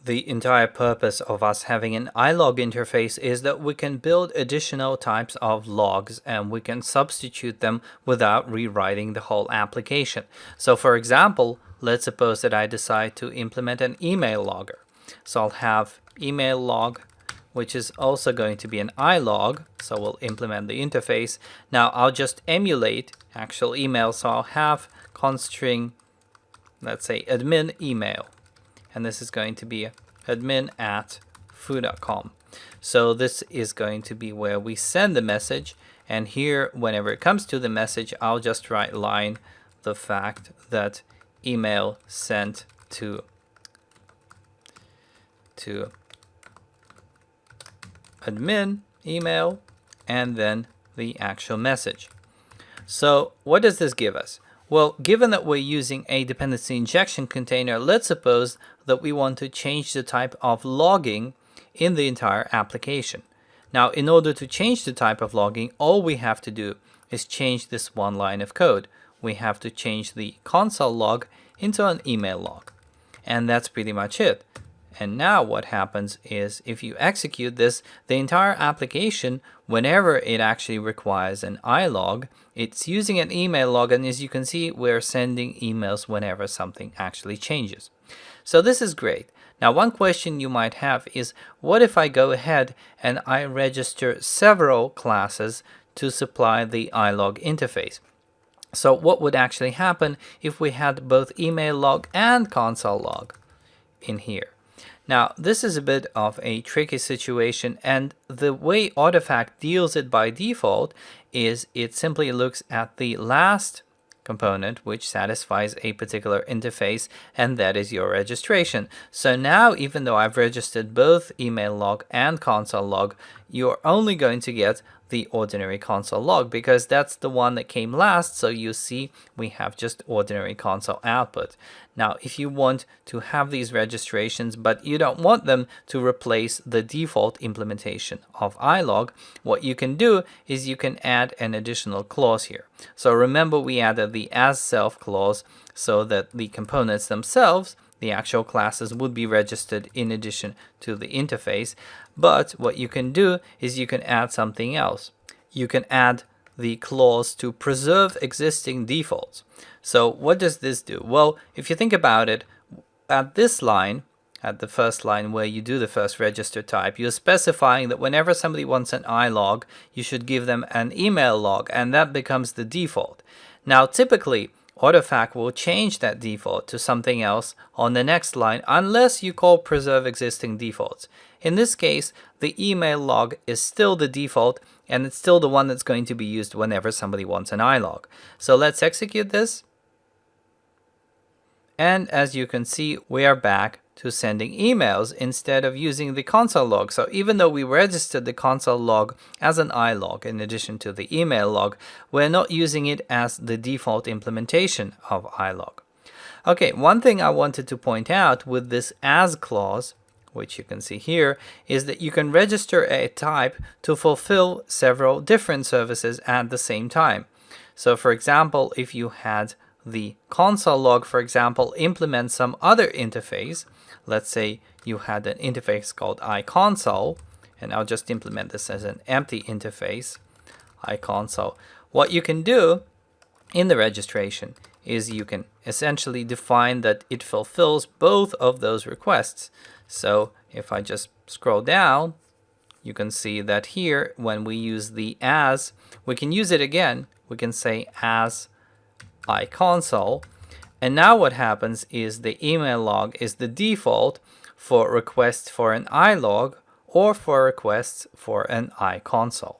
The entire purpose of us having an iLog interface is that we can build additional types of logs and we can substitute them without rewriting the whole application. So for example, let's suppose that I decide to implement an email logger. So I'll have email log, which is also going to be an iLog. So we'll implement the interface. Now I'll just emulate actual email. So I'll have const string, let's say admin email. And this is going to be admin@foo.com. So this is going to be where we send the message. And here, whenever it comes to the message, I'll just write line the fact that email sent to admin email, and then the actual message. So what does this give us? Well, given that we're using a dependency injection container, let's suppose that we want to change the type of logging in the entire application. Now, in order to change the type of logging, all we have to do is change this one line of code. We have to change the console log into an email log. And that's pretty much it. And now what happens is if you execute this, the entire application, whenever it actually requires an iLog, it's using an email log, and as you can see, we're sending emails whenever something actually changes. So this is great. Now, one question you might have is, what if I go ahead and I register several classes to supply the iLog interface? So what would actually happen if we had both email log and console log in here? Now, this is a bit of a tricky situation, and the way Artifact deals it by default is it simply looks at the last component which satisfies a particular interface, and that is your registration. So now, even though I've registered both email log and console log, you're only going to get the ordinary console log because that's the one that came last. So you see we have just ordinary console output. Now, if you want to have these registrations, but you don't want them to replace the default implementation of iLog, what you can do is you can add an additional clause here. So remember, we added the as self clause so that the components themselves, the actual classes, would be registered in addition to the interface. But what you can do is you can add something else. You can add the clause to preserve existing defaults. So what does this do? Well, if you think about it, at this line, at the first line where you do the first register type, you're specifying that whenever somebody wants an iLog, you should give them an email log, and that becomes the default. Now, typically, Artifact will change that default to something else on the next line unless you call preserve existing defaults. In this case, the email log is still the default, and it's still the one that's going to be used whenever somebody wants an iLog. So let's execute this. And as you can see, we are back to sending emails instead of using the console log. So even though we registered the console log as an iLog in addition to the email log, we're not using it as the default implementation of iLog. Okay, one thing I wanted to point out with this as clause, which you can see here, is that you can register a type to fulfill several different services at the same time. So for example, if you had the console log, for example, implement some other interface, let's say you had an interface called iConsole, and I'll just implement this as an empty interface, iConsole. What you can do in the registration is you can essentially define that it fulfills both of those requests. So if I just scroll down, you can see that here, when we use the as, we can use it again. We can say as iConsole. And now what happens is the email log is the default for requests for an iLog or for requests for an iConsole.